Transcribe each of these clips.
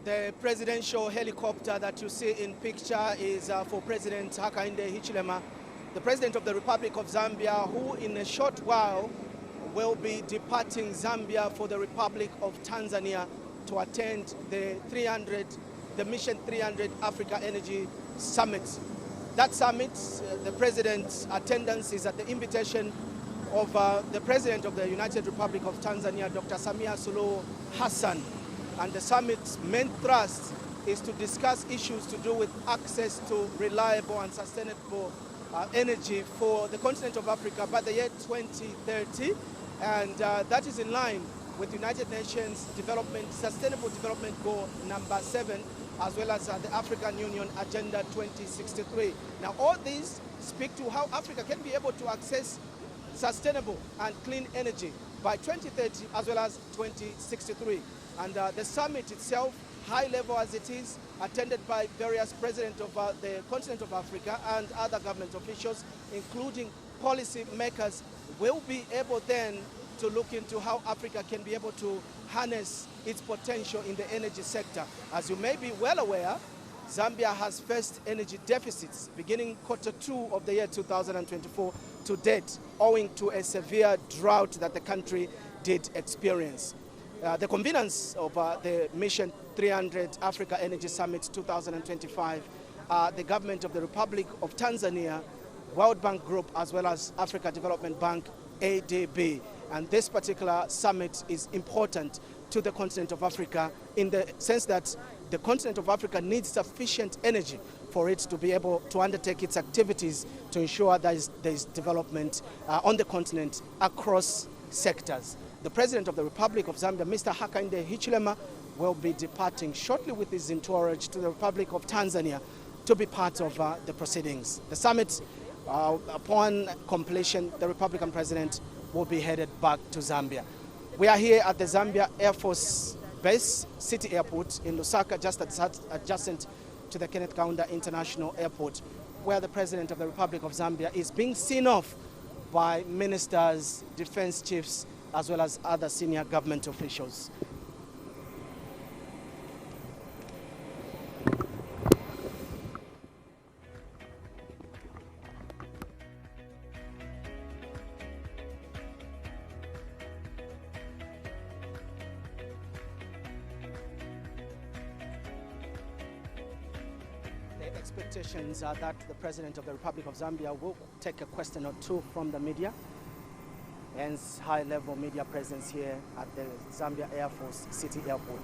The presidential helicopter that you see in picture is for President Hakainde Hichilema, the President of the Republic of Zambia, who in a short while will be departing Zambia for the Republic of Tanzania to attend the Mission 300 Africa Energy Summit. That summit, the President's attendance is at the invitation of the President of the United Republic of Tanzania, Dr. Samia Suluhu Hassan. And the summit's main thrust is to discuss issues to do with access to reliable and sustainable energy for the continent of Africa by the year 2030. And that is in line with United Nations Sustainable Development Goal number 7, as well as the African Union Agenda 2063. Now, all these speak to how Africa can be able to access sustainable and clean energy by 2030 as well as 2063. And the summit itself, high level as it is, attended by various presidents of the continent of Africa and other government officials, including policy makers, will be able then to look into how Africa can be able to harness its potential in the energy sector. As you may be well aware, Zambia has faced energy deficits beginning Q2 of the year 2024 to date, owing to a severe drought that the country did experience. The conveners of the Mission 300 Africa Energy Summit 2025, the government of the Republic of Tanzania, World Bank Group, as well as Africa Development Bank, ADB. And this particular summit is important to the continent of Africa in the sense that the continent of Africa needs sufficient energy for it to be able to undertake its activities to ensure that there is development on the continent across sectors. The President of the Republic of Zambia, Mr. Hakainde Hichilema, will be departing shortly with his entourage to the Republic of Tanzania to be part of the proceedings. The summit, upon completion, the Republican President will be headed back to Zambia. We are here at the Zambia Air Force Base, City Airport in Lusaka, just adjacent to the Kenneth Kaunda International Airport, where the President of the Republic of Zambia is being seen off by ministers, defense chiefs, as well as other senior government officials. The expectations are that the President of the Republic of Zambia will take a question or two from the media. Hence, high-level media presence here at the Zambia Air Force City Airport.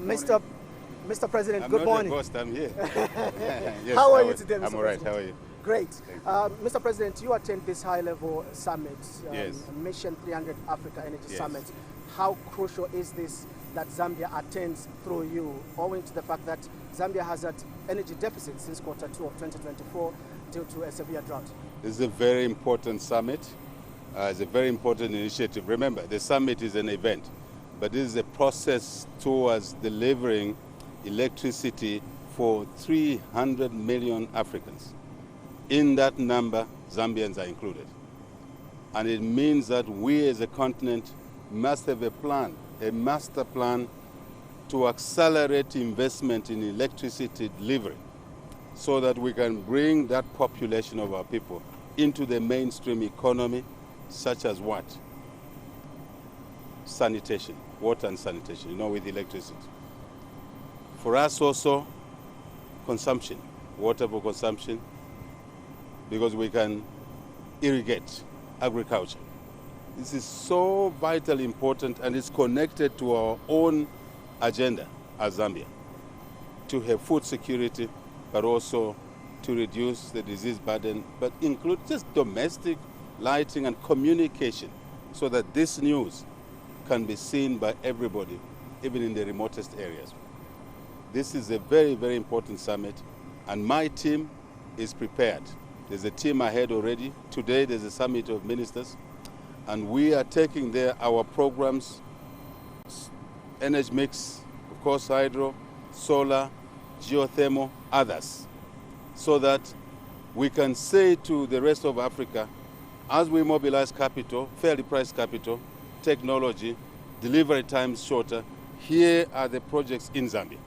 Yes, Mr. President, good morning. I'm not the boss, I'm here. Yes, how are you today, Mr. I'm all right, President? how are you? Great. Mr. President, you attend this high-level summit, Yes. Mission 300 Africa Energy Yes. Summit. How crucial is this that Zambia attends through you, owing to the fact that Zambia has had energy deficit since Q2 of 2024 due to a severe drought? This is a very important summit. It's a very important initiative. Remember, the summit is an event, but this is a process towards delivering electricity for 300 million Africans. In that number, Zambians are included. And it means that we as a continent must have a plan, a master plan to accelerate investment in electricity delivery so that we can bring that population of our people into the mainstream economy, such as what? Sanitation, water and sanitation, with electricity. For us also, consumption, water for consumption, because we can irrigate agriculture. This is so vitally important, and it's connected to our own agenda as Zambia, to have food security, but also to reduce the disease burden, but include just domestic lighting and communication, so that this news can be seen by everybody, even in the remotest areas. This is a very, very important summit, and my team is prepared. There's a team ahead already. Today there's a summit of ministers, and we are taking there our programs, energy mix, of course hydro, solar, geothermal, others, so that we can say to the rest of Africa, as we mobilize capital, fairly priced capital, technology, delivery times shorter, here are the projects in Zambia.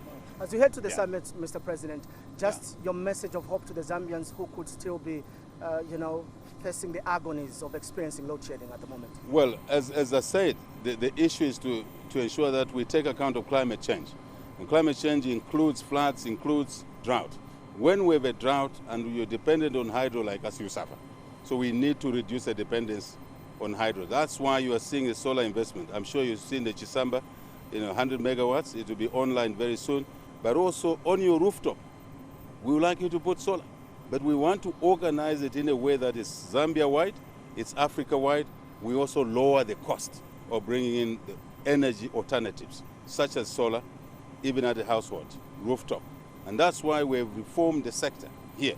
As you head to the summit, Mr. President, just your message of hope to the Zambians who could still be, facing the agonies of experiencing load shedding at the moment. Well, as I said, the issue is to ensure that we take account of climate change. And climate change includes floods, includes drought. When we have a drought and you're dependent on hydro like us, you suffer. So we need to reduce the dependence on hydro. That's why you are seeing a solar investment. I'm sure you've seen the Chisamba, 100 megawatts. It will be online very soon. But also on your rooftop, we would like you to put solar. But we want to organize it in a way that is Zambia-wide, it's Africa-wide. We also lower the cost of bringing in the energy alternatives, such as solar, even at the household, rooftop. And that's why we've reformed the sector here.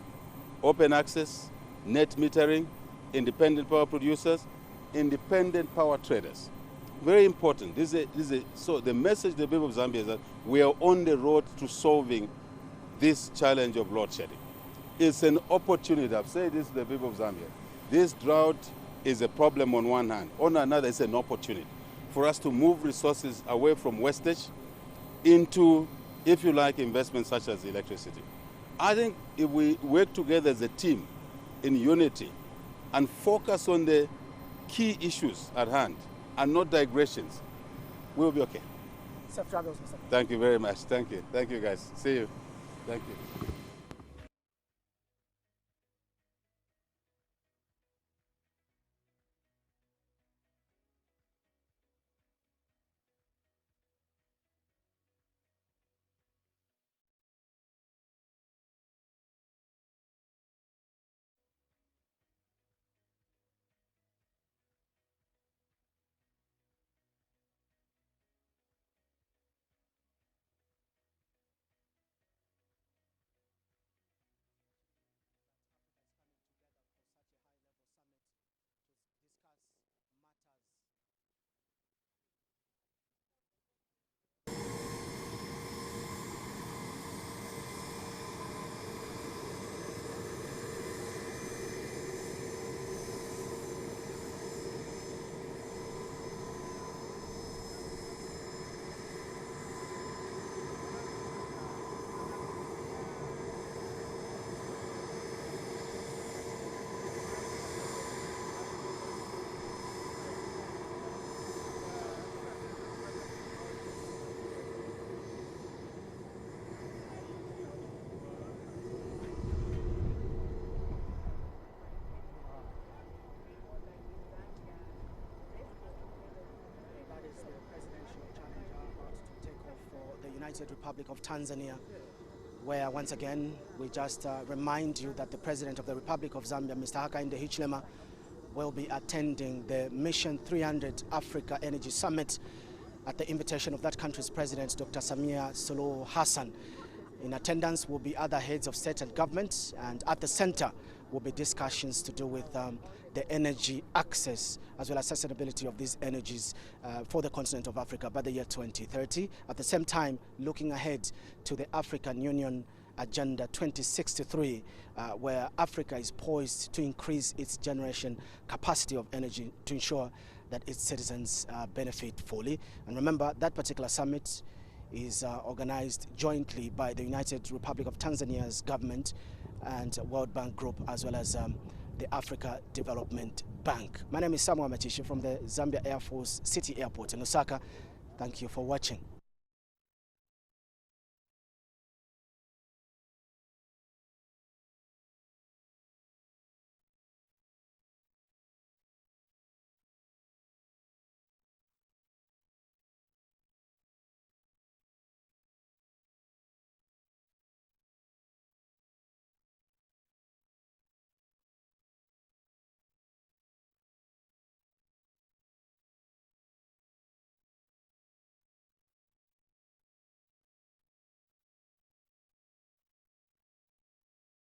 Open access, net metering, independent power producers, independent power traders. Very important. So the message to the people of Zambia is that we are on the road to solving this challenge of load shedding. It's an opportunity. I've said this to the people of Zambia. This drought is a problem on one hand. On another, it's an opportunity for us to move resources away from wastage into, if you like, investments such as electricity. I think if we work together as a team in unity and focus on the key issues at hand and not digressions, we'll be okay. Safe travels, Mr. Thank you very much. Thank you. Thank you, guys. See you. Thank you. United Republic of Tanzania, where once again we just remind you that the President of the Republic of Zambia, Mr. Hakainde Hichilema, will be attending the Mission 300 Africa Energy Summit at the invitation of that country's President, Dr. Samia Suluhu Hassan. In attendance will be other heads of state and government, and at the center will be discussions to do with the energy access as well as sustainability of these energies for the continent of Africa by the year 2030. At the same time, looking ahead to the African Union Agenda 2063, where Africa is poised to increase its generation capacity of energy to ensure that its citizens benefit fully. And remember, that particular summit is organized jointly by the United Republic of Tanzania's government and World Bank Group, as well as the Africa Development Bank. My name is Samuel Machishi from the Zambia Air Force City Airport in Lusaka. Thank you for watching.